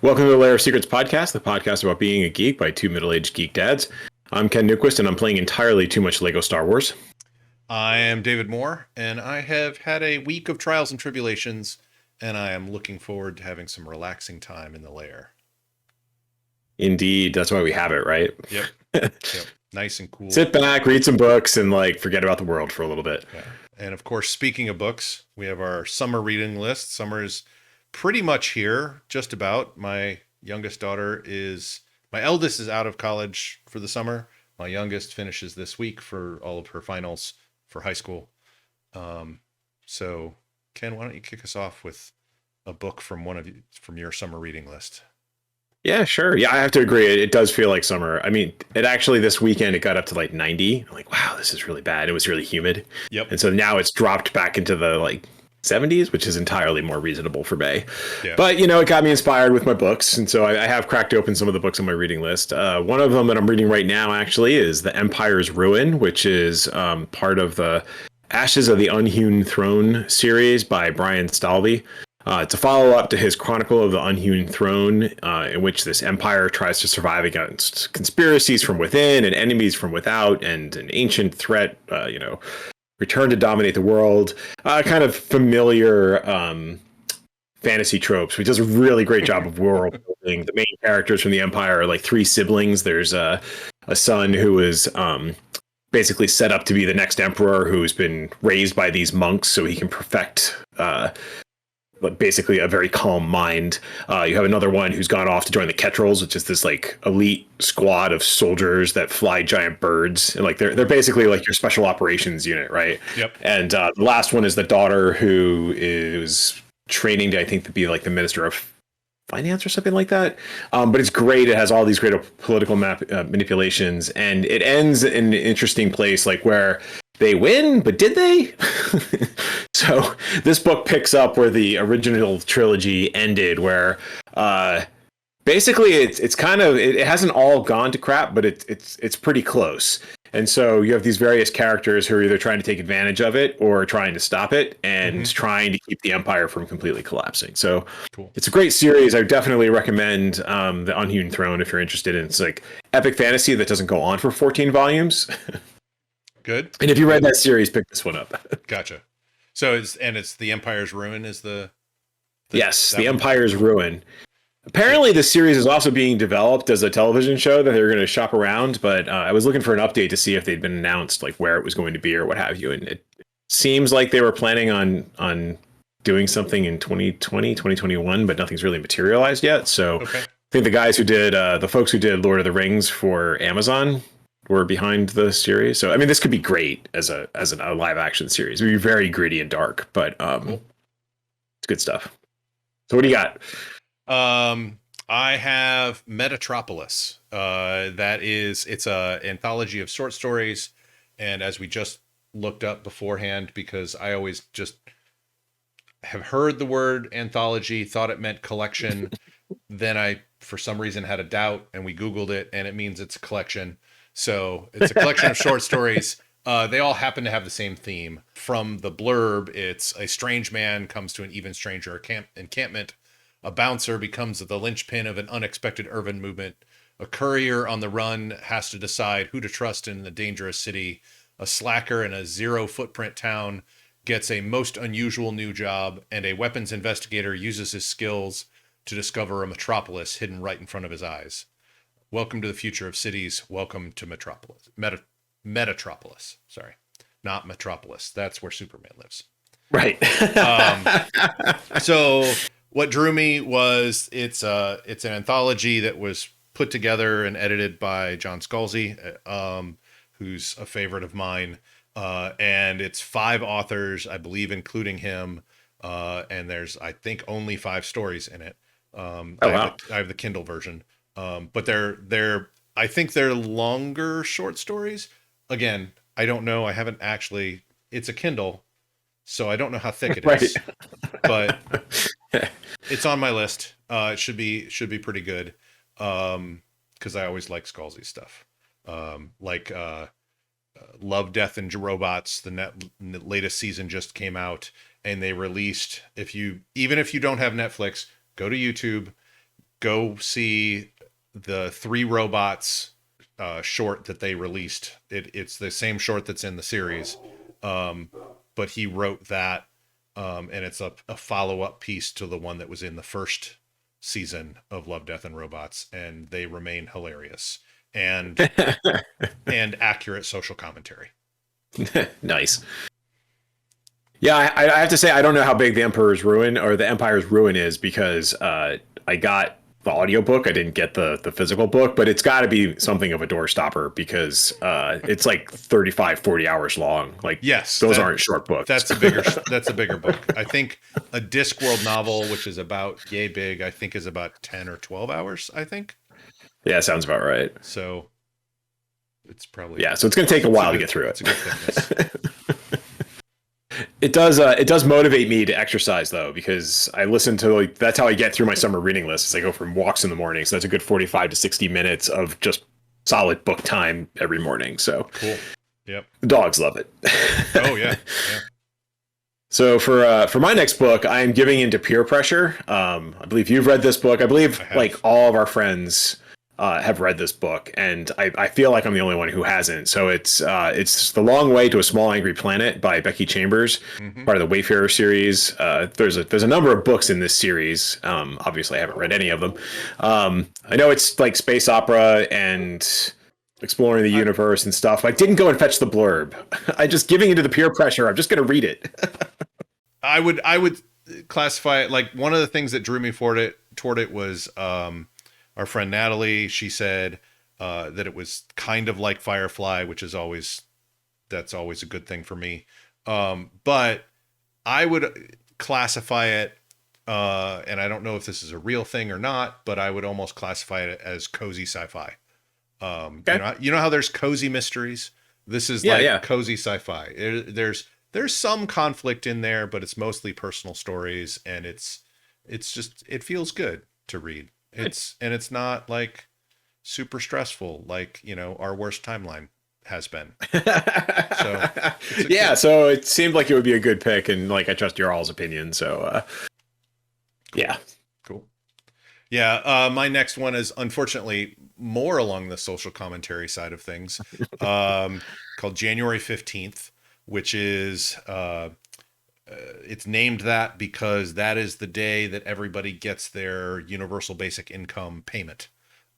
Welcome to the Lair of Secrets podcast, the podcast about being a geek by two middle-aged geek dads. I'm Ken Newquist, and I'm playing entirely too much Lego Star Wars. I am David Moore, and I have had a week of trials and tribulations, and I am looking forward to having some relaxing time in the lair. Indeed, that's why we have it, right? Yep. Yep. Nice and cool. Sit back, read some books, and forget about the world for a little bit. Yeah. And of course, speaking of books, we have our summer reading list. Summer is pretty much here, just about. My eldest is out of college for the summer. My youngest finishes this week for all of her finals for high school. So Ken, why don't you kick us off with a book from your summer reading list? Yeah, sure. Yeah, I have to agree. It does feel like summer. I mean, it actually, this weekend, it got up to 90. I'm like, wow, this is really bad. It was really humid. Yep. And so now it's dropped back into the 70s, which is entirely more reasonable for May. Yeah. But, it got me inspired with my books. And so I have cracked open some of the books on my reading list. One of them that I'm reading right now, actually, is The Empire's Ruin, which is part of the Ashes of the Unhewn Throne series by Brian Staveley. It's a follow-up to his Chronicle of the Unhewn Throne, in which this empire tries to survive against conspiracies from within and enemies from without, and an ancient threat, return to dominate the world. Kind of familiar fantasy tropes. He does a really great job of world building. The main characters from the empire are like three siblings. There's a son who is basically set up to be the next emperor, who's been raised by these monks so he can perfect basically a very calm mind. You have another one who's gone off to join the Kettrals, which is this elite squad of soldiers that fly giant birds, and they're basically your special operations unit, right? Yep. And the last one is the daughter, who is training to, I think, to be the minister of finance or something like that. But it's great. It has all these great political manipulations, and it ends in an interesting place, where they win, but did they? So this book picks up where the original trilogy ended, where basically it's kind of, it hasn't all gone to crap, but it's pretty close. And so you have these various characters who are either trying to take advantage of it or trying to stop it, and trying to keep the empire from completely collapsing. So cool. It's a great series. I definitely recommend the Unhewn Throne if you're interested in. It's epic fantasy that doesn't go on for 14 volumes. Good. And if you read that series, pick this one up. Gotcha. So it's The Empire's Ruin is the yes, The Empire's Ruin. Apparently, the series is also being developed as a television show that they're going to shop around, but I was looking for an update to see if they'd been announced, where it was going to be or what have you. And it seems like they were planning on doing something in 2020, 2021, but nothing's really materialized yet. So I think the guys who did, the folks who did Lord of the Rings for Amazon were behind the series. So, I mean, this could be great as a live action series. It would be very gritty and dark, but it's good stuff. So what do you got? I have Metatropolis. It's a anthology of short stories. And as we just looked up beforehand, because I always just have heard the word anthology, thought it meant collection. Then I, for some reason, had a doubt, and we Googled it, and it means it's a collection. So it's a collection of short stories. They all happen to have the same theme. From the blurb, it's a strange man comes to an even stranger encampment. A bouncer becomes the linchpin of an unexpected urban movement. A courier on the run has to decide who to trust in the dangerous city. A slacker in a zero-footprint town gets a most unusual new job, and a weapons investigator uses his skills to discover a metropolis hidden right in front of his eyes. Welcome to the future of cities. Welcome to Metropolis. Metatropolis. Sorry, not Metropolis. That's where Superman lives. Right. So what drew me was it's an anthology that was put together and edited by John Scalzi, who's a favorite of mine. And it's 5 authors, I believe, including him. And there's, I think, only 5 stories in it. I have the Kindle version. But I think they're longer short stories. Again, I don't know. I haven't actually, it's a Kindle, so I don't know how thick it is, but it's on my list. It should be pretty good. Cause I always like Scalzi stuff. Love, Death and Robots. The latest season just came out, and they released, even if you don't have Netflix, go to YouTube, go see the Three Robots short that they released. It's the same short that's in the series, but he wrote that, and it's a follow-up piece to the one that was in the first season of Love, Death, and Robots, and they remain hilarious and and accurate social commentary. Nice. Yeah, I have to say I don't know how big the Empire's Ruin is because I got the audiobook. I didn't get the physical book, but it's got to be something of a doorstopper because it's like 35, 40 hours long. Like, yes, those aren't short books. That's a bigger book. I think a Discworld novel, which is about yay big, I think is about 10 or 12 hours, I think. Yeah, sounds about right. So it's probably... Yeah, so it's going to take a while to get through it. It's a good thickness. It does motivate me to exercise though, because I listen to, like, that's how I get through my summer reading list. Is I go for walks in the morning. So that's a good 45 to 60 minutes of just solid book time every morning. So cool. Yep. The dogs love it. Oh yeah. Yeah. So for my next book, I am giving into peer pressure. I believe you've read this book. I believe like all of our friends have read this book, and I feel like I'm the only one who hasn't. So it's The Long Way to a Small Angry Planet by Becky Chambers, part of the Wayfarer series. There's a number of books in this series. Obviously, I haven't read any of them. I know it's like space opera and exploring the universe and stuff. I didn't go and fetch the blurb. I just giving into the peer pressure. I'm just going to read it. I would classify it like one of the things that drew me toward it was our friend Natalie. She said that it was kind of like Firefly, which is that's always a good thing for me. But I would classify it, and I don't know if this is a real thing or not, but I would almost classify it as cozy sci-fi. Okay. You know how there's cozy mysteries? This is cozy sci-fi. There's some conflict in there, but it's mostly personal stories, and it feels good to read. It's not like super stressful like, our worst timeline has been. So it seemed like it would be a good pick, and like I trust your all's opinion. So cool. Yeah. Cool. Yeah, my next one is unfortunately more along the social commentary side of things, called January 15th, which is it's named that because that is the day that everybody gets their universal basic income payment.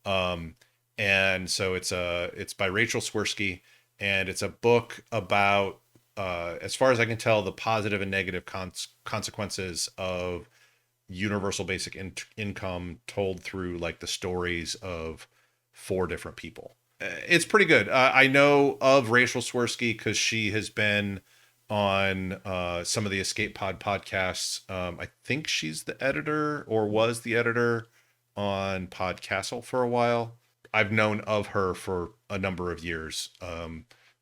And so it's by Rachel Swirsky, and it's a book about, as far as I can tell, the positive and negative consequences of universal basic income told through like the stories of 4 different people. It's pretty good. I know of Rachel Swirsky because she has been on some of the Escape Pod podcasts. I think she's the editor or was the editor on Podcastle for a while. I've known of her for a number of years.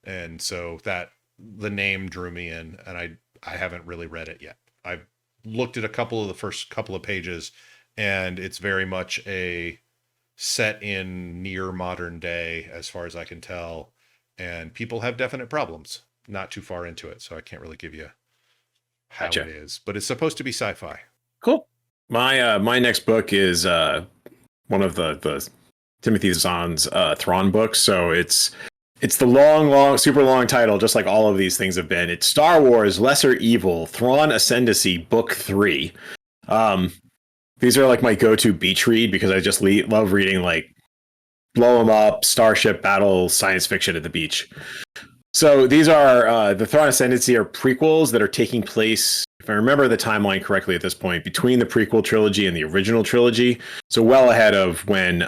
And so that the name drew me in, and I haven't really read it yet. I've looked at a couple of the first couple of pages, and it's very much a set in near modern day as far as I can tell, and people have definite problems. Not too far into it, so I can't really give you how it is, but it's supposed to be sci-fi. Cool. My next book is one of the Timothy Zahn's Thrawn books. So it's the long, super long title, just like all of these things have been. It's Star Wars Lesser Evil, Thrawn Ascendancy, Book 3. These are like my go-to beach read because I just love reading like blow 'em up, starship battle, science fiction at the beach. So these are the Thrawn Ascendancy are prequels that are taking place, if I remember the timeline correctly at this point, between the prequel trilogy and the original trilogy. So well ahead of when,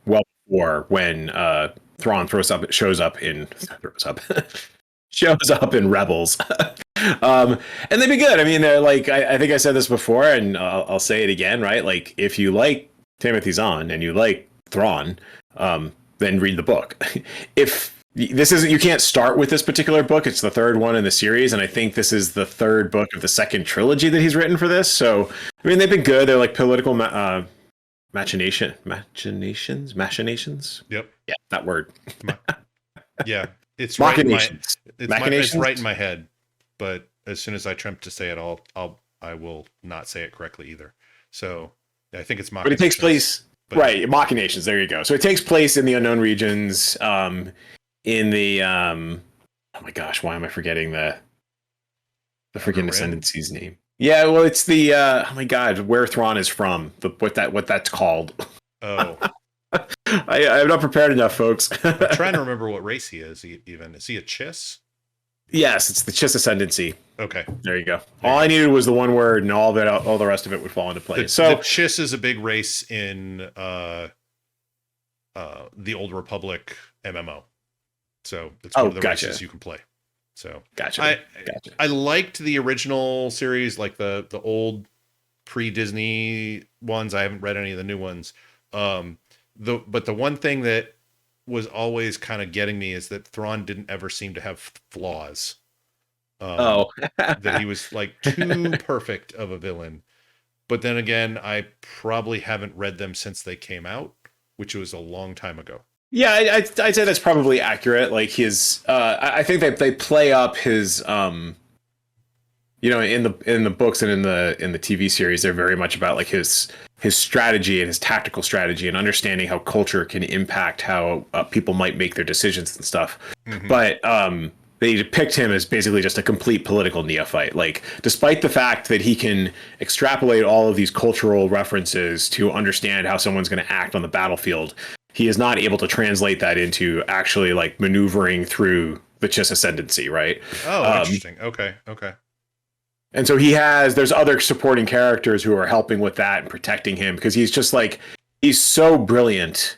before when Thrawn shows up in Rebels. And they've been good. I mean, they're like, I think I said this before, and I'll say it again, right? Like, if you like Timothy Zahn and you like Thrawn, then read the book. If this isn't, you can't start with this particular book. It's the 3rd one in the series, and I think this is the 3rd book of the 2nd trilogy that he's written for this. So, I mean, they've been good. They're like political machinations. Yep. Yeah, that word. Yeah, it's machinations. It's right in my head, but as soon as I attempt to say it, I will not say it correctly either. So I think it's But it takes machinations. place But yeah. right, machinations. There you go. So it takes place in the unknown regions. In the oh my gosh, why am I forgetting the Outer freaking Rim. ascendancy's name? Yeah, well, it's the oh my god, where Thrawn is from. What that's called. Oh, I'm not prepared enough, folks. I'm trying to remember what race he is. Even is he a Chiss? Yes, it's the Chiss ascendancy. Okay, There you go. there All you I go. needed was the one word, and all the rest of it would fall into place. The So, Chiss is a big race in the Old Republic MMO. So it's one oh, of the gotcha, races you can play. So gotcha, I gotcha. I liked the original series, like the old pre-Disney ones. I haven't read any of the new ones. But the one thing that was always kind of getting me is that Thrawn didn't ever seem to have flaws. Oh, That he was like too perfect of a villain. But then again, I probably haven't read them since they came out, which was a long time ago. yeah, I'd say that's probably accurate. Like his, I think they play up his, in the books and in the TV series, they're very much about like his strategy and his tactical strategy and understanding how culture can impact how people might make their decisions and stuff. Mm-hmm. But they depict him as basically just a complete political neophyte. Like, despite the fact that he can extrapolate all of these cultural references to understand how someone's going to act on the battlefield, he is not able to translate that into actually like maneuvering through the Chiss ascendancy, right? Oh, interesting. Okay, okay. And so there's other supporting characters who are helping with that and protecting him because he's so brilliant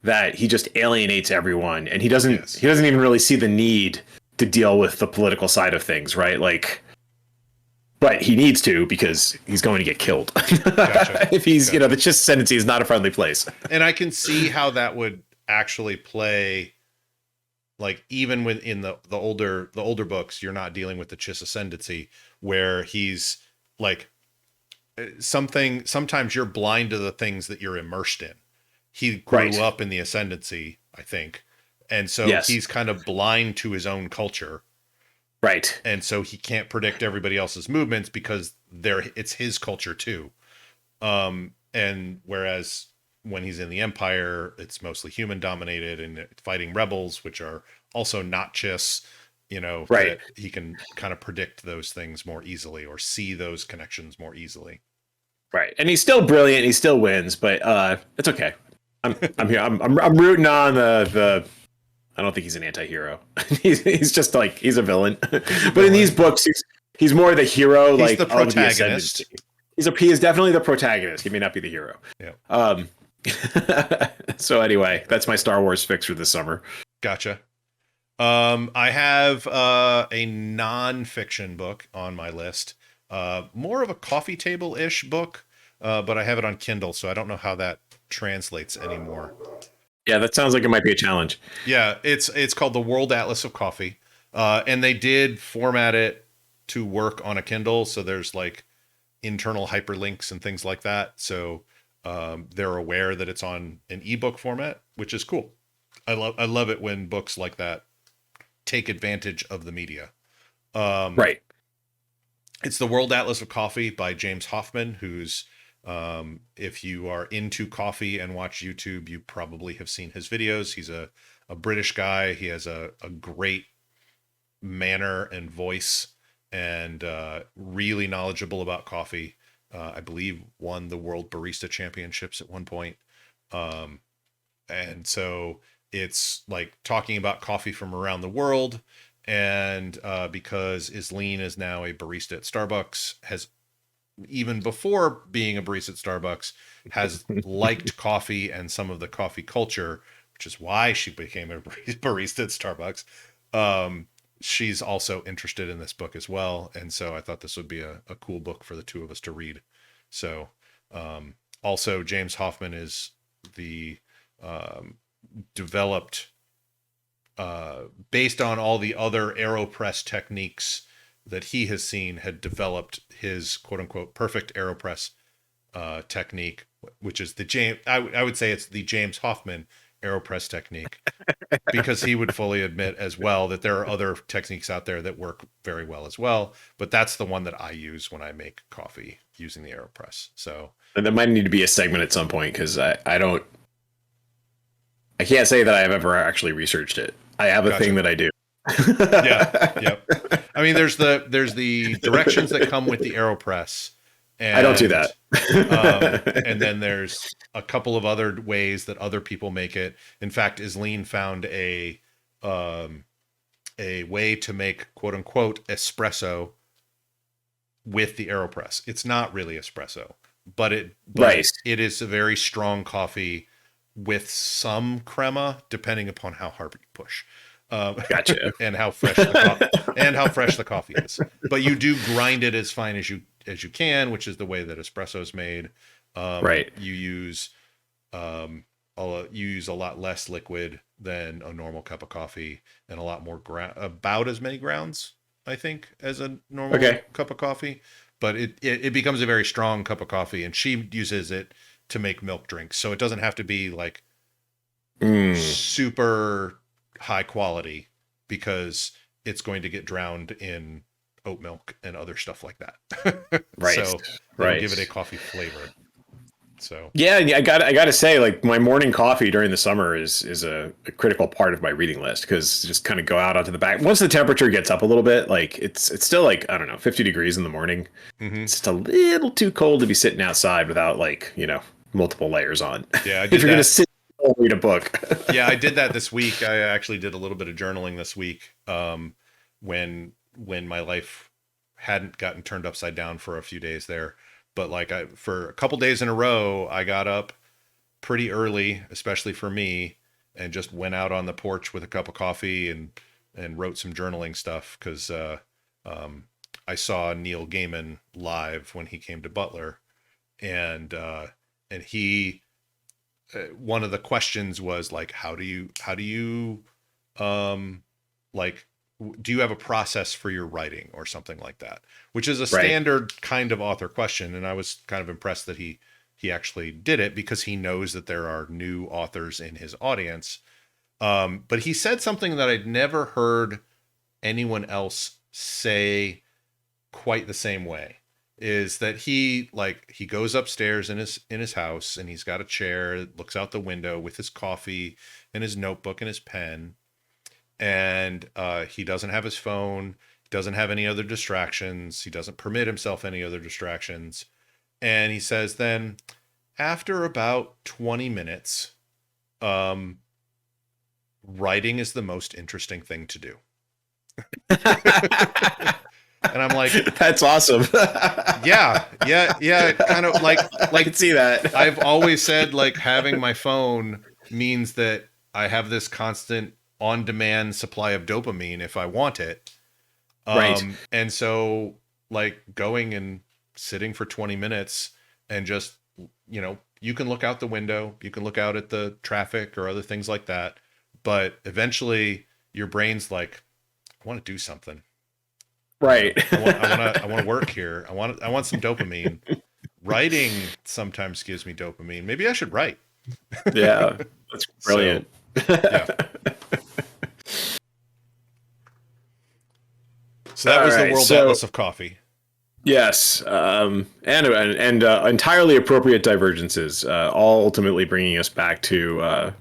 that he just alienates everyone and Yes. he doesn't even really see the need to deal with the political side of things, right? Like, but he needs to because he's going to get killed. Gotcha. If he's, Gotcha. the Chiss ascendancy is not a friendly place. And I can see how that would actually play, like even within the older books, you're not dealing with the Chiss ascendancy where he's like sometimes you're blind to the things that you're immersed in. He grew Right. up in the ascendancy, I think. And so Yes. he's kind of blind to his own culture. Right. And so he can't predict everybody else's movements because it's his culture too. And whereas when he's in the Empire, it's mostly human dominated and fighting rebels, which are also not Chiss, Right. that he can kind of predict those things more easily or see those connections more easily. Right. And he's still brilliant. He still wins, but it's okay. I'm here. I'm rooting on the I don't think he's an anti-hero. He's just like he's a villain. But in these books, he's more the hero. He's like the of the protagonist. ascendancy. He is definitely the protagonist. He may not be the hero. Yeah. So anyway, that's my Star Wars fix for this summer. Gotcha. I have a non-fiction book on my list. More of a coffee table-ish book, but I have it on Kindle, so I don't know how that translates anymore. Yeah, that sounds like it might be a challenge. Yeah, it's called the World Atlas of Coffee, and they did format it to work on a Kindle, so there's like internal hyperlinks and things like that. So they're aware that it's on an ebook format, which is cool. I love it when books like that take advantage of the media. Right. It's the World Atlas of Coffee by James Hoffman, who's if you are into coffee and watch YouTube, you probably have seen his videos. He's a British guy. He has a great manner and voice and really knowledgeable about coffee. I believe won the World Barista Championships at one point. And so it's like talking about coffee from around the world. And because Isleen is now a barista at Starbucks, has even before being a barista at Starbucks, has liked coffee and some of the coffee culture, which is why she became a barista at Starbucks. She's also interested in this book as well. And so I thought this would be a cool book for the two of us to read. So also James Hoffman is the developed based on all the other AeroPress techniques that he has seen, had developed his quote unquote perfect AeroPress technique, which is the James, I would say it's the James Hoffman AeroPress technique, because he would fully admit as well that there are other techniques out there that work very well as well. But that's the one that I use when I make coffee using the AeroPress. So And there might need to be a segment at some point because I can't say that I have ever actually researched it. I have a thing that I do. Yeah. Yep. I mean, there's the directions that come with the AeroPress. And, I don't do that. And then there's a couple of other ways that other people make it. In fact, Isleen found a way to make quote unquote espresso with the AeroPress. It's not really espresso, but it is a very strong coffee with some crema, depending upon how hard you push. Gotcha. And how fresh the coffee is. But you do grind it as fine as you can, which is the way that espresso is made. Right. You use a lot less liquid than a normal cup of coffee, and a lot more about as many grounds, I think, as a normal cup of coffee. But it becomes a very strong cup of coffee, and she uses it to make milk drinks. So it doesn't have to be like super high quality, because it's going to get drowned in oat milk and other stuff like that. Right. So give it a coffee flavor. So yeah, I gotta say, like, my morning coffee during the summer is a critical part of my reading list, because just kind of go out onto the back. Once the temperature gets up a little bit, like it's still like, I don't know, 50 degrees in the morning. Mm-hmm. It's just a little too cold to be sitting outside without, like, multiple layers on. Yeah, if you're gonna sit and read a book. Yeah, I did that this week. I actually did a little bit of journaling this week. When my life hadn't gotten turned upside down for a few days there. But like for a couple days in a row, I got up pretty early, especially for me, and just went out on the porch with a cup of coffee and wrote some journaling stuff, because I saw Neil Gaiman live when he came to Butler, and he one of the questions was like, how do you like, do you have a process for your writing or something like that, which is a standard kind of author question. And I was kind of impressed that he actually did it, because he knows that there are new authors in his audience. But he said something that I'd never heard anyone else say quite the same way, is that he goes upstairs in his house, and he's got a chair that looks out the window with his coffee and his notebook and his pen. And he doesn't have his phone, doesn't have any other distractions. He doesn't permit himself any other distractions. And he says then, after about 20 minutes, writing is the most interesting thing to do. And I'm like, that's awesome. yeah. Kind of like I can see that. I've always said, like, having my phone means that I have this constant on-demand supply of dopamine if I want it. Right. And so, like, going and sitting for 20 minutes and just, you can look out the window, you can look out at the traffic or other things like that, but eventually your brain's like, I want to do something. Right. I want to work here. I want some dopamine. Writing sometimes gives me dopamine. Maybe I should write. Yeah, that's brilliant. Yeah. So that was the World Atlas of Coffee. Yes, and entirely appropriate divergences, all ultimately bringing us back to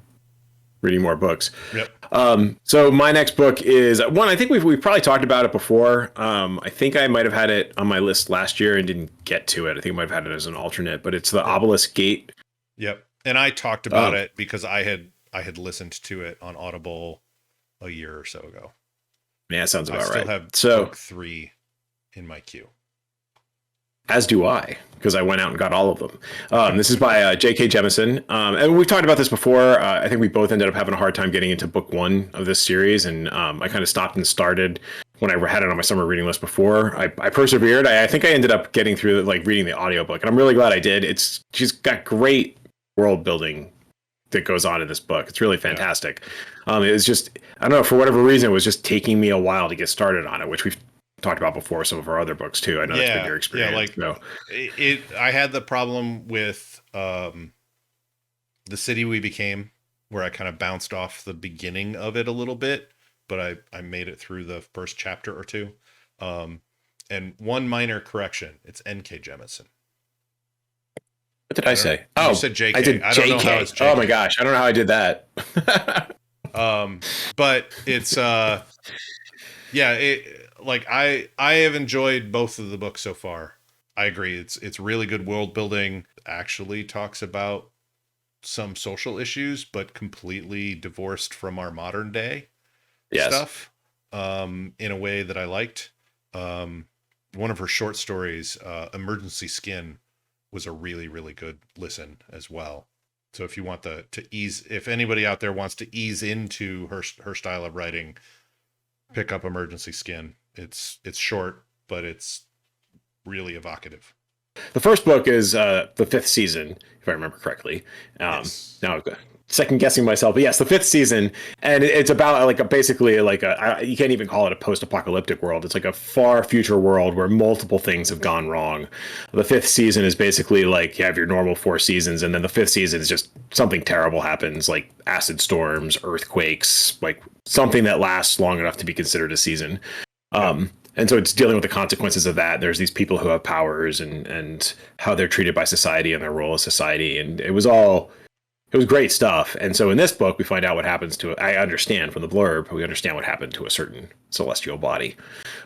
reading more books. Yep. So my next book is one. I think we've probably talked about it before. I think I might have had it on my list last year and didn't get to it. I think I might have had it as an alternate, but it's the Obelisk Gate. Yep. And I talked about it because I had listened to it on Audible a year or so ago. Yeah, sounds about right. I still have book 3 in my queue. As do I, because I went out and got all of them. This is by J.K. Jemisin. And we've talked about this before. I think we both ended up having a hard time getting into book 1 of this series. And I kind of stopped and started when I had it on my summer reading list before. I persevered. I think I ended up getting through reading the audiobook. And I'm really glad I did. She's got great world building that goes on in this book. It's really fantastic. It was just, I don't know, for whatever reason, it was just taking me a while to get started on it, which we've talked about before, some of our other books too. I know that's been your experience. Yeah, like I had the problem with The City We Became, where I kind of bounced off the beginning of it a little bit, but I made it through the first chapter or two. And one minor correction, it's N.K. Jemisin. What did I say? You Oh, said JK. I did I don't know how JK. it's JK. Oh my gosh, I don't know how I did that. But it's yeah, like I have enjoyed both of the books so far. I agree. It's really good world building. Actually talks about some social issues, but completely divorced from our modern day Yes. stuff. In a way that I liked. One of her short stories, Emergency Skin, was a really, really good listen as well. So if you want if anybody out there wants to ease into her style of writing, pick up Emergency Skin. It's short, but it's really evocative. The first book is the fifth season, if I remember correctly. Yes. Now, second guessing myself, but yes, the fifth season, and it's about basically you can't even call it a post-apocalyptic world. It's like a far future world where multiple things have gone wrong. The fifth season is basically like you have your normal 4 seasons, and then the fifth season is just something terrible happens, like acid storms, earthquakes, like something that lasts long enough to be considered a season. And so it's dealing with the consequences of that. There's these people who have powers and how they're treated by society and their role in society. And it was great stuff. And so in this book, we find out what happens to it. I understand from the blurb, we understand what happened to a certain celestial body,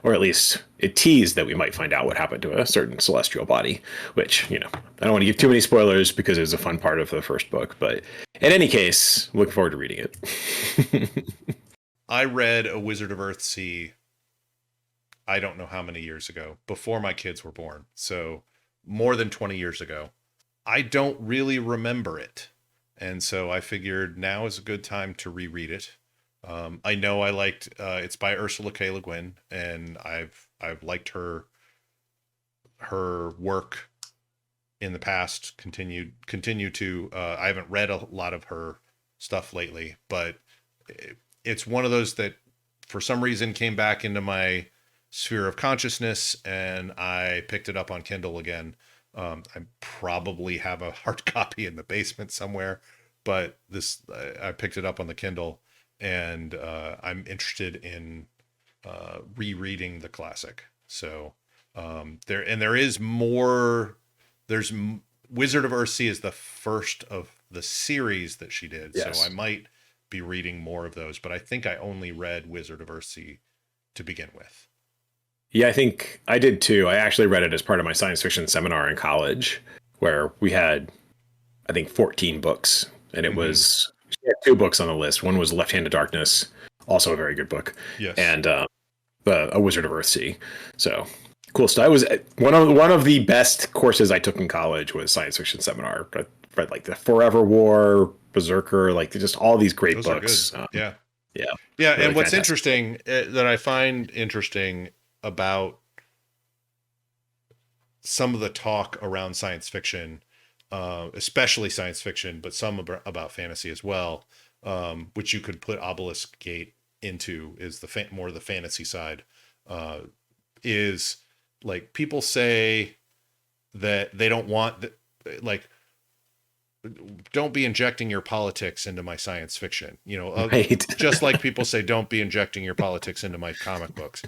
or at least it teased that we might find out what happened to a certain celestial body, which, I don't want to give too many spoilers because it was a fun part of the first book. But in any case, I'm looking forward to reading it. I read A Wizard of Earthsea, I don't know how many years ago, before my kids were born. So more than 20 years ago. I don't really remember it. And so I figured now is a good time to reread it. I know I liked, it's by Ursula K. Le Guin, and I've liked her work in the past, continue to, I haven't read a lot of her stuff lately, but it's one of those that for some reason came back into my sphere of consciousness, and I picked it up on Kindle again. I probably have a hard copy in the basement somewhere, but I picked it up on the Kindle, and I'm interested in rereading the classic. So there is more. Wizard of Earthsea is the first of the series that she did, Yes. so I might be reading more of those. But I think I only read Wizard of Earthsea to begin with. Yeah, I think I did too. I actually read it as part of my science fiction seminar in college, where we had, I think, 14 books, and it was she had 2 books on the list. One was Left Hand of Darkness, also a very good book, Yes. and A Wizard of Earthsea. So cool stuff. I was one of the best courses I took in college was science fiction seminar. I read like the Forever War, Berserker, like just all these great Those books. are good. Yeah. Yeah. Yeah. Really And what's fantastic. interesting that I find interesting about some of the talk around science fiction, especially science fiction, but some about fantasy as well, which you could put Obelisk Gate into, is the more the fantasy side, is like people say that they don't want like, don't be injecting your politics into my science fiction, Right. just like people say, don't be injecting your politics into my comic books.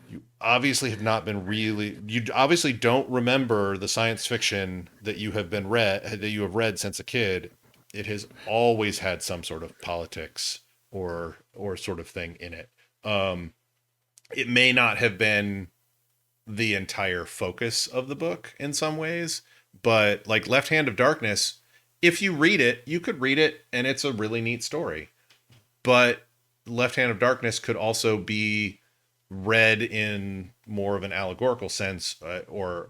You obviously have not been you obviously don't remember the science fiction that you have read since a kid. It has always had some sort of politics or sort of thing in it. It may not have been the entire focus of the book in some ways, but like Left Hand of Darkness, if you read it, you could read it and it's a really neat story. But Left Hand of Darkness could also be read in more of an allegorical sense, or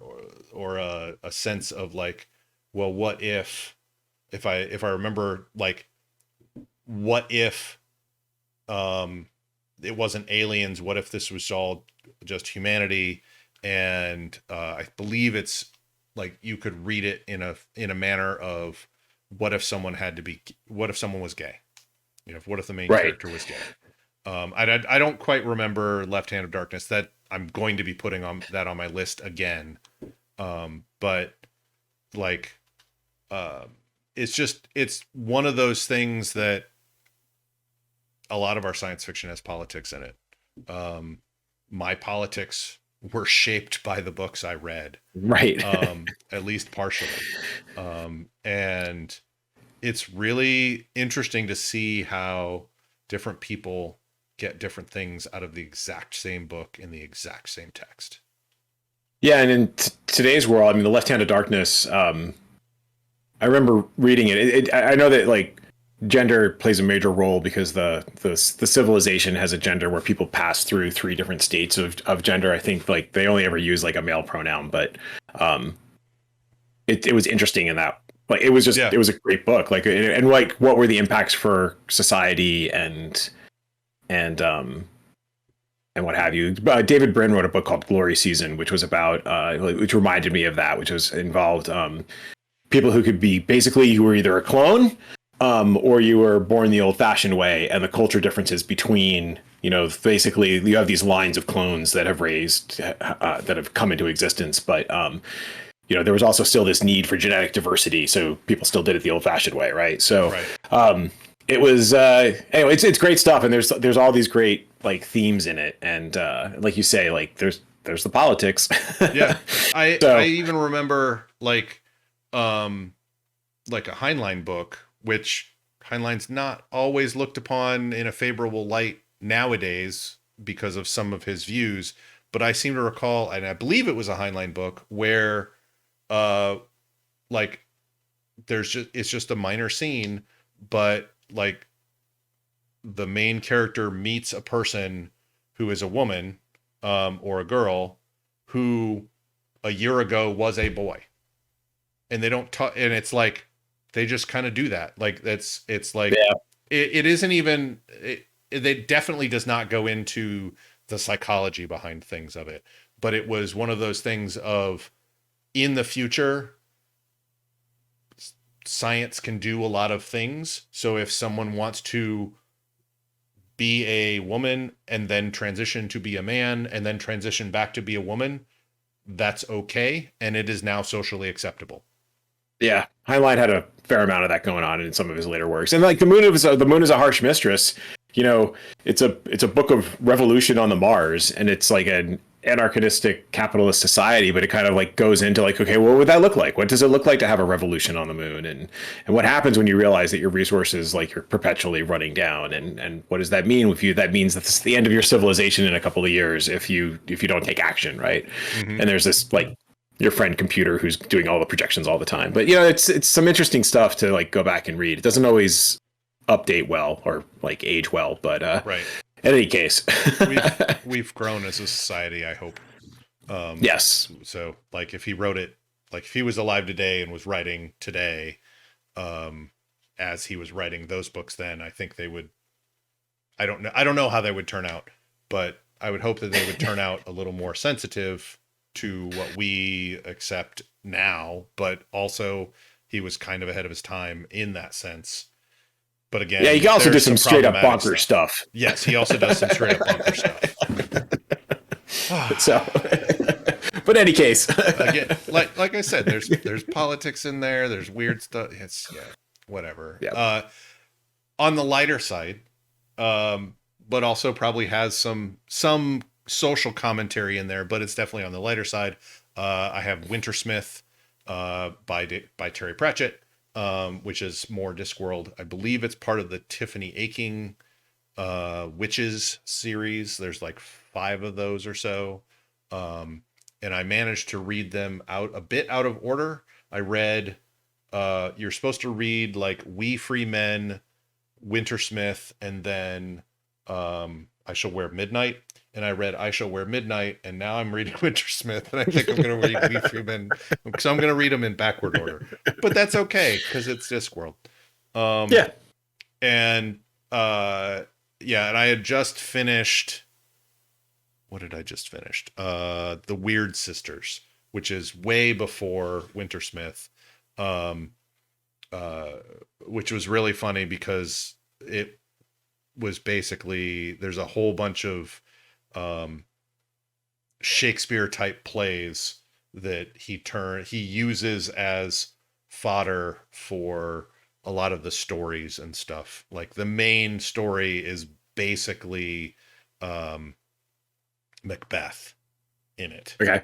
a sense of like, well, what if I remember, like, what if it wasn't aliens? What if this was all just humanity? And I believe it's like you could read it in a manner of what if someone was gay? What if the main Right. character was gay? I don't quite remember Left Hand of Darkness. That I'm going to be putting that on my list again. But like, it's one of those things that a lot of our science fiction has politics in it. My politics were shaped by the books I read, Right. at least partially. And it's really interesting to see how different people get different things out of the exact same book in the exact same text. Yeah, and in today's world, I mean, the Left Hand of Darkness. I remember reading it. I know that like gender plays a major role because the civilization has a gender where people pass through three different states of gender. I think like they only ever use like a male pronoun, but um, it was interesting in that. Like it was just Yeah. it was a great book. Like and like what were the impacts for society and and what have you. David Brin wrote a book called Glory Season, which was about which reminded me of that, which was involved people who could be basically you were either a clone or you were born the old-fashioned way, and the culture differences between basically you have these lines of clones that have raised that have come into existence, but there was also still this need for genetic diversity, so people still did it the old-fashioned way, right? So Right. it was anyway, it's great stuff, and there's all these great like themes in it, and like you say, like there's the politics. Yeah. I So even remember like a Heinlein book, which Heinlein's not always looked upon in a favorable light nowadays because of some of his views. But I seem to recall, and I believe it was a Heinlein book, where like it's just a minor scene, but like the main character meets a person who is a woman or a girl who a year ago was a boy, and they don't talk, and it's like they just kind of do that. Like it's like yeah, it isn't even it definitely does not go into the psychology behind things of it, but it was one of those things of in the future science can do a lot of things. So if someone wants to be a woman and then transition to be a man and then transition back to be a woman, that's okay, and it is now socially acceptable. yeah. Heinlein had a fair amount of that going on in some of his later works, and like the moon is a harsh mistress. It's a book of revolution on the Mars, and it's like an anarchistic capitalist society, but it kind of like goes into like, okay, what would that look like? What does it look like to have a revolution on the moon? And what happens when you realize that your resources like you're perpetually running down? And what does that mean if you that means that this is the end of your civilization in a couple of years if you don't take action, right? Mm-hmm. And there's this like your friend computer who's doing all the projections all the time. But it's some interesting stuff to like go back and read. It doesn't always update well or like age well, but Right. in any case. We've grown as a society, I hope. Yes. So like if he wrote it, like if he was alive today and was writing today, as he was writing those books then, I think they would, I don't know how they would turn out, but I would hope that they would turn out a little more sensitive to what we accept now, but also he was kind of ahead of his time in that sense. But again, Yeah, you can also do there's some straight up problematic bonker stuff. Yes, he also does some straight up bunker stuff. So, but in any case, Again, like I said, there's politics in there. There's weird stuff. It's whatever. yeah, On the lighter side, but also probably has some social commentary in there. But it's definitely on the lighter side. I have Wintersmith by Terry Pratchett, which is more Discworld. I believe it's part of the Tiffany Aching Witches series. There's like 5 of those or so. And I managed to read them out a bit out of order. I read, you're supposed to read like We Free Men, Wintersmith, and then I Shall Wear Midnight. And I read I Shall Wear Midnight, and now I'm reading Wintersmith, and I think I'm going to read We Free Men. So I'm going to read them in backward order. But that's okay, because it's Discworld. yeah. And yeah, and I had just finished. What did I just finish? The Weird Sisters, which is way before Wintersmith, which was really funny because it was basically there's a whole bunch of Shakespeare type plays that he uses as fodder for a lot of the stories and stuff. Like the main story is basically Macbeth, in it. Okay.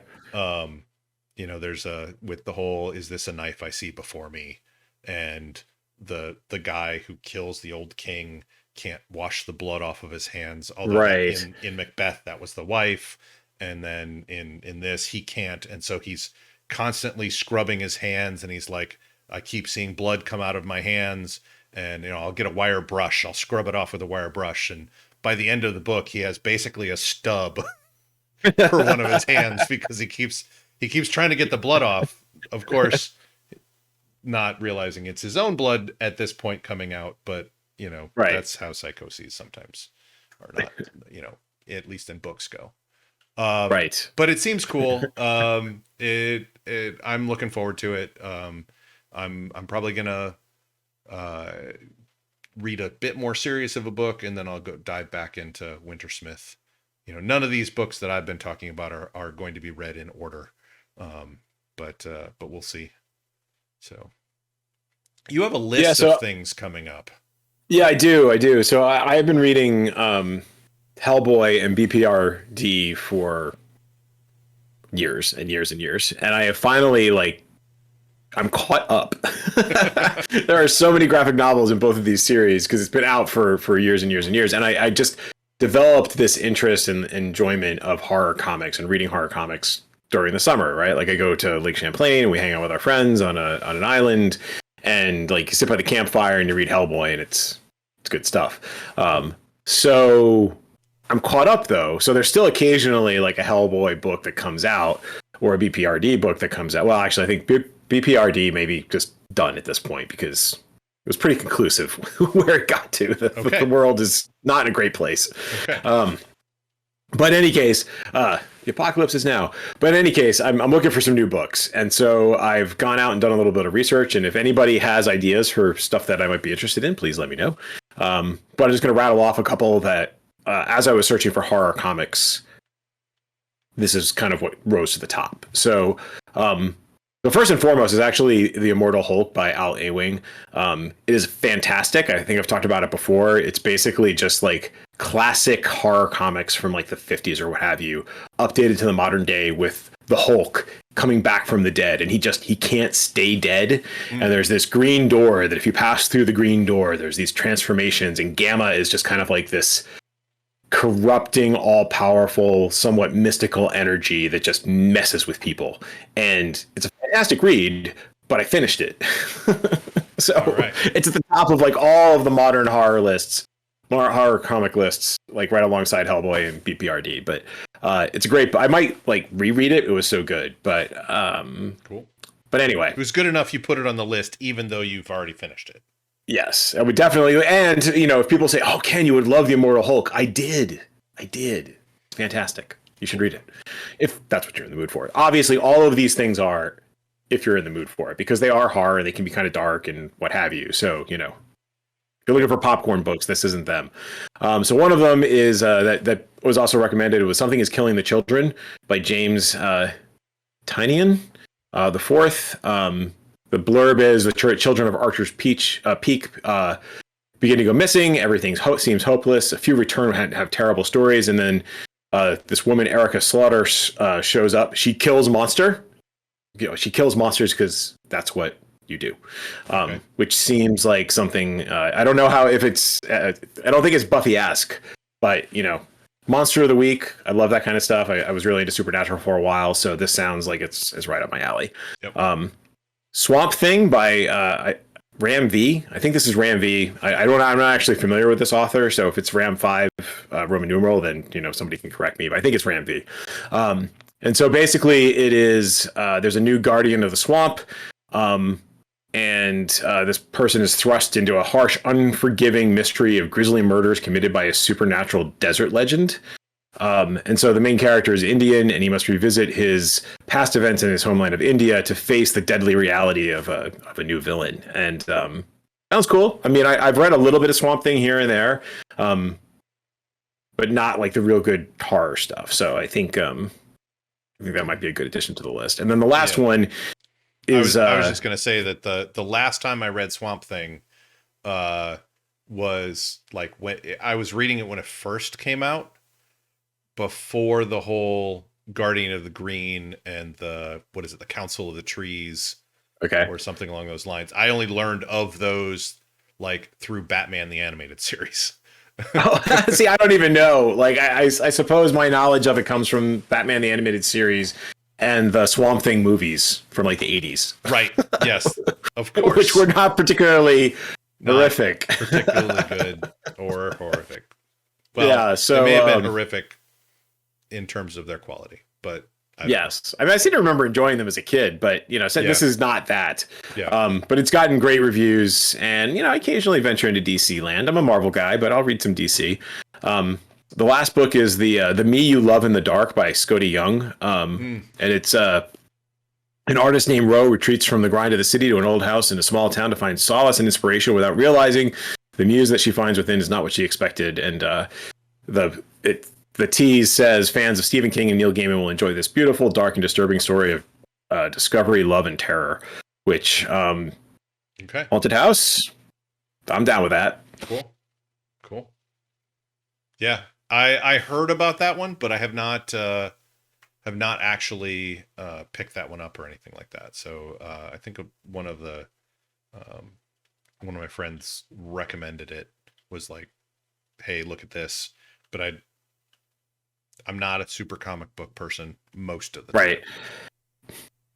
There's with the whole, is this a knife I see before me? And the guy who kills the old king can't wash the blood off of his hands. Although that Right. in Macbeth, that was the wife. And then in this, he can't. And so he's constantly scrubbing his hands, and he's like, I keep seeing blood come out of my hands, and I'll get a wire brush. I'll scrub it off with a wire brush. And by the end of the book, he has basically a stub for one of his hands because he keeps trying to get the blood off. Of course, not realizing it's his own blood at this point coming out, but Right. that's how psychoses sometimes are not, at least in books go. Right. But it seems cool. I'm looking forward to it. I'm probably gonna read a bit more serious of a book, and then I'll go dive back into Wintersmith. None of these books that I've been talking about are going to be read in order. But we'll see. So you have a list of things coming up. Yeah, I do. So I have been reading Hellboy and BPRD for years and years and years. And I have finally, I'm caught up. There are so many graphic novels in both of these series because it's been out for years and years and years. And I just developed this interest and enjoyment of horror comics and reading horror comics during the summer, right? Like I go to Lake Champlain and we hang out with our friends on an island, and you sit by the campfire and you read Hellboy, and it's good stuff. So I'm caught up though. So there's still occasionally a Hellboy book that comes out, or a BPRD book that comes out. Well, actually, I think BPRD may be just done at this point because it was pretty conclusive where it got to. The world is not in a great place. Okay. But in any case, the apocalypse is now. But in any case, I'm looking for some new books. And so I've gone out and done a little bit of research. And if anybody has ideas for stuff that I might be interested in, please let me know. But I'm just going to rattle off a couple that, as I was searching for horror comics, this is kind of what rose to the top. So, the first and foremost is actually The Immortal Hulk by Al Ewing. It is fantastic. I think I've talked about it before. It's basically just classic horror comics from the 50s or what have you, updated to the modern day with the Hulk coming back from the dead, and he can't stay dead. And there's this green door that if you pass through the green door, there's these transformations, and Gamma is just kind of this corrupting, all-powerful, somewhat mystical energy that just messes with people. And it's a fantastic read, but I finished it. So it's at the top of all of the modern horror lists, horror comic lists, right alongside Hellboy and BPRD. But it's a great, I might reread it. It was so good. But cool. But anyway, it was good enough you put it on the list, even though you've already finished it. Yes, I would definitely. And, if people say, oh, Ken, you would love The Immortal Hulk. I did. It's fantastic. You should read it if that's what you're in the mood for. Obviously, all of these things are if you're in the mood for it, because they are horror and they can be kind of dark and what have you. So, if you're looking for popcorn books, this isn't them. So one of them is that was also recommended. It was Something is Killing the Children by James Tynion the fourth. The blurb is the children of Archer's Peak begin to go missing. Everything seems hopeless. A few return have terrible stories, and then this woman Erica Slaughter shows up. She kills monster. She kills monsters because that's what you do. Which seems like something. I don't know how if it's. I don't think it's Buffy-esque, but Monster of the Week. I love that kind of stuff. I was really into Supernatural for a while, so this sounds like it's right up my alley. Yep. Swamp Thing by Ram V. I think this is Ram V. I'm not actually familiar with this author, so if it's Ram 5 Roman numeral, then somebody can correct me. But I think it's Ram V. And so basically, it is there's a new guardian of the swamp, and this person is thrust into a harsh, unforgiving mystery of grisly murders committed by a supernatural desert legend. And so the main character is Indian, and he must revisit his past events in his homeland of India to face the deadly reality of a new villain. And sounds cool. I mean, I've read a little bit of Swamp Thing here and there, but not the real good horror stuff. So I think that might be a good addition to the list. And then the last one is I was just going to say that the last time I read Swamp Thing was when I was reading it when it first came out, before the whole Guardian of the Green and the, what is it, the Council of the Trees Okay. or something along those lines. I only learned of those like through Batman the Animated Series. Oh, see, I don't even know. Like, I suppose my knowledge of it comes from Batman the Animated Series and the Swamp Thing movies from like the 80s, Right. Yes. Of course. which were not particularly horrific. Particularly good or horrific. Well, Yeah, so they may have been horrific in terms of their quality, but yes, I mean, I seem to remember enjoying them as a kid, but so this is not that. Yeah. But it's gotten great reviews, and I occasionally venture into DC land. I'm a Marvel guy, but I'll read some DC. The last book is the Me You Love in the Dark by Scotty Young, and it's an artist named Ro retreats from the grind of the city to an old house in a small town to find solace and inspiration without realizing the muse that she finds within is not what she expected. And the tease says fans of Stephen King and Neil Gaiman will enjoy this beautiful, dark, and disturbing story of discovery, love, and terror. Which okay, haunted house, I'm down with that. Cool. Yeah, I heard about that one, but I have not actually picked that one up or anything like that. So I think one of my friends recommended it, was like, hey, look at this. But I'm not a super comic book person most of the time. Right.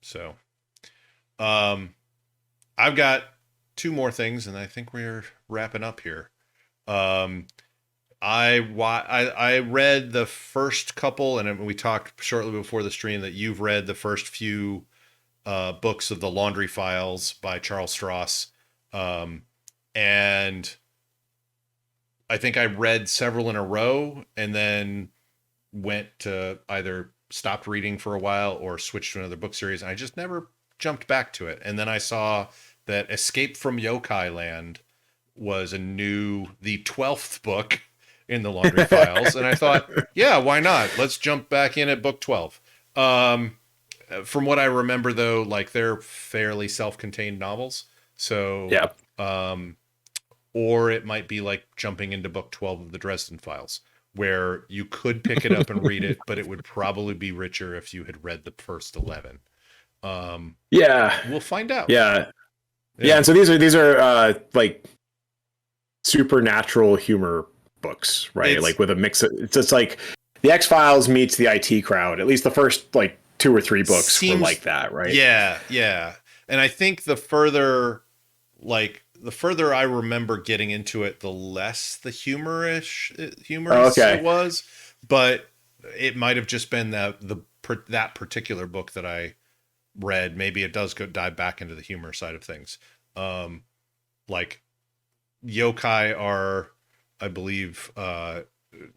So I've got two more things, and I think we're wrapping up here. I read the first couple, and we talked shortly before the stream that you've read the first few books of the Laundry Files by Charles Stross. And I think I read several in a row and then went to either stopped reading for a while or switched to another book series. And I just never jumped back to it. And then I saw that Escape from Yokai Land was the 12th book in the Laundry Files. And I thought, yeah, why not? Let's jump back in at book 12. From what I remember, though, like, they're fairly self-contained novels. So, yeah. Or it might be like jumping into book 12 of the Dresden Files, where you could pick it up and read it, but it would probably be richer if you had read the first 11. Yeah. We'll find out. Yeah. And so these are like supernatural humor books, right? Like with a mix of, it's just like the X-Files meets the IT Crowd. At least the first like 2 or 3 books were like that, right? Yeah. And I think the further I remember getting into it, the less the humorous it was. But it might have just been that particular book that I read. Maybe it does dive back into the humor side of things. Like yokai are, I believe,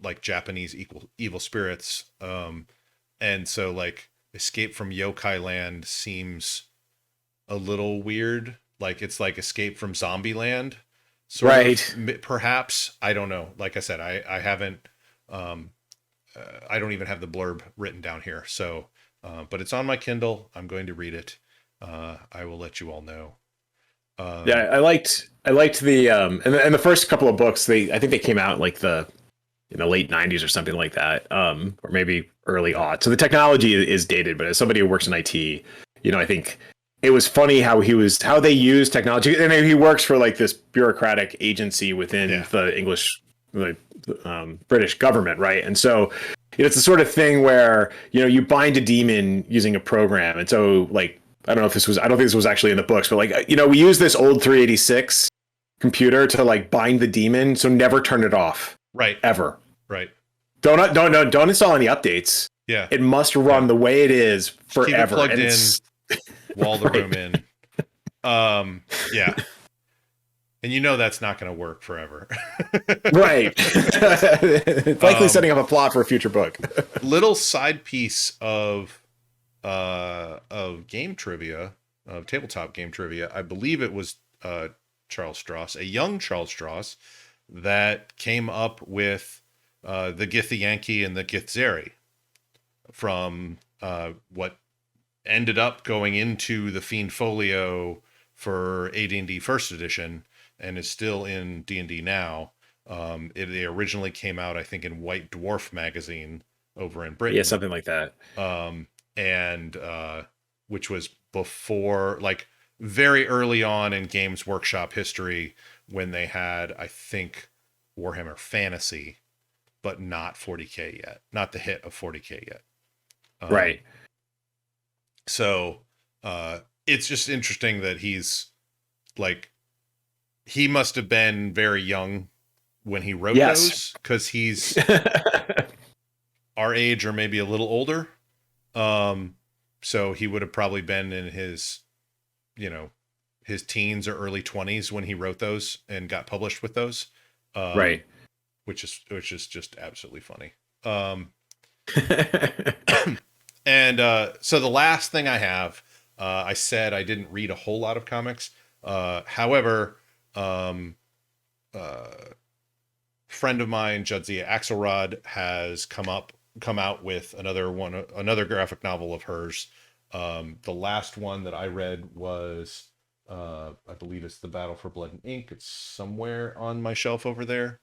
like Japanese evil spirits. And so like Escape from Yokai Land seems a little weird. Like it's like Escape from Zombie Land, sort of, perhaps. I don't know. Like I said, I haven't. I don't even have the blurb written down here. So, but it's on my Kindle. I'm going to read it. I will let you all know. Yeah, I liked the and the first couple of books. I think they came out like the late 90s or something like that, or maybe early aught. So the technology is dated. But as somebody who works in IT, I think it was funny how they use technology, and he works for like this bureaucratic agency within the English, British government, right? And so it's the sort of thing where you bind a demon using a program, and so like I don't think this was actually in the books, but like we use this old 386 computer to like bind the demon, so never turn it off, right? Ever, right? Don't install any updates. Yeah, it must run the way it is forever. Keep it plugged in. Wall the room in. Yeah. And that's not going to work forever. Right. It's likely setting up a plot for a future book. Little side piece of game trivia, of tabletop game trivia. I believe it was Charles Stross, a young Charles Stross, that came up with the Githyanki and the Githzeri from what ended up going into the Fiend Folio for AD&D First Edition and is still in D&D now. They originally came out, I think, in White Dwarf magazine over in Britain. Yeah, something like that. And which was before, like, very early on in Games Workshop history, when they had, I think, Warhammer Fantasy, but not 40K yet, not the hit of 40K yet. Right. So it's just interesting that he's like, he must have been very young when he wrote those, because he's our age or maybe a little older. So he would have probably been in his, his teens or early 20s when he wrote those and got published with those. Right. Which is just absolutely funny. And so the last thing I have, I said I didn't read a whole lot of comics. However, friend of mine, Jadzia Axelrod, has come out with another graphic novel of hers. The last one that I read was, I believe it's The Battle for Blood and Ink. It's somewhere on my shelf over there.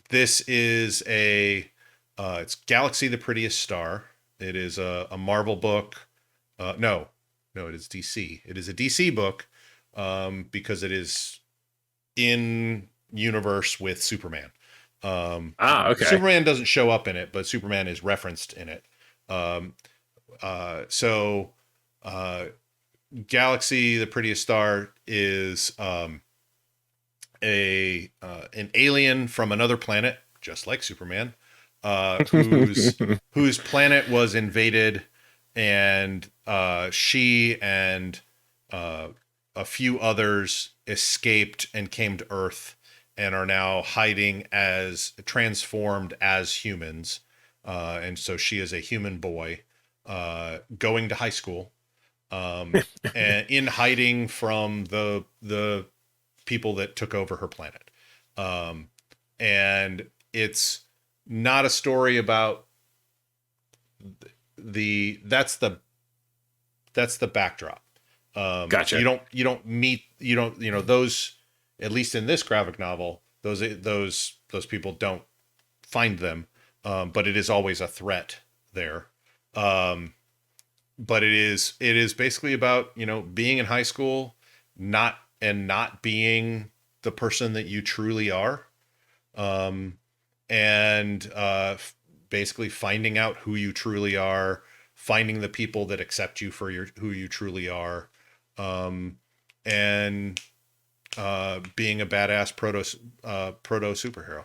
This is it's Galaxy the Prettiest Star. It is a Marvel book. No, it is DC. It is a DC book, because it is in universe with Superman. Okay. Superman doesn't show up in it, but Superman is referenced in it. So Galaxy the Prettiest Star is an alien from another planet, just like Superman, whose planet was invaded, and she and a few others escaped and came to Earth and are now hiding as transformed as humans. And so she is a human boy going to high school, and in hiding from the people that took over her planet. And it's not a story about that's the backdrop. Gotcha. You don't meet those, at least in this graphic novel, those people don't find them. But it is always a threat there. But it is basically about, being in high school, not being the person that you truly are. And basically finding out who you truly are, finding the people that accept you for who you truly are, and being a badass proto superhero.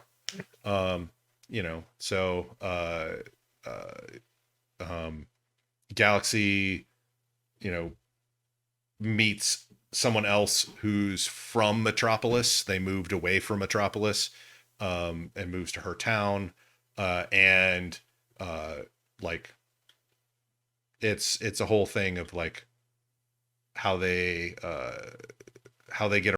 Galaxy, meets someone else who's from Metropolis. They moved away from Metropolis, and moves to her town. And it's a whole thing of like how they get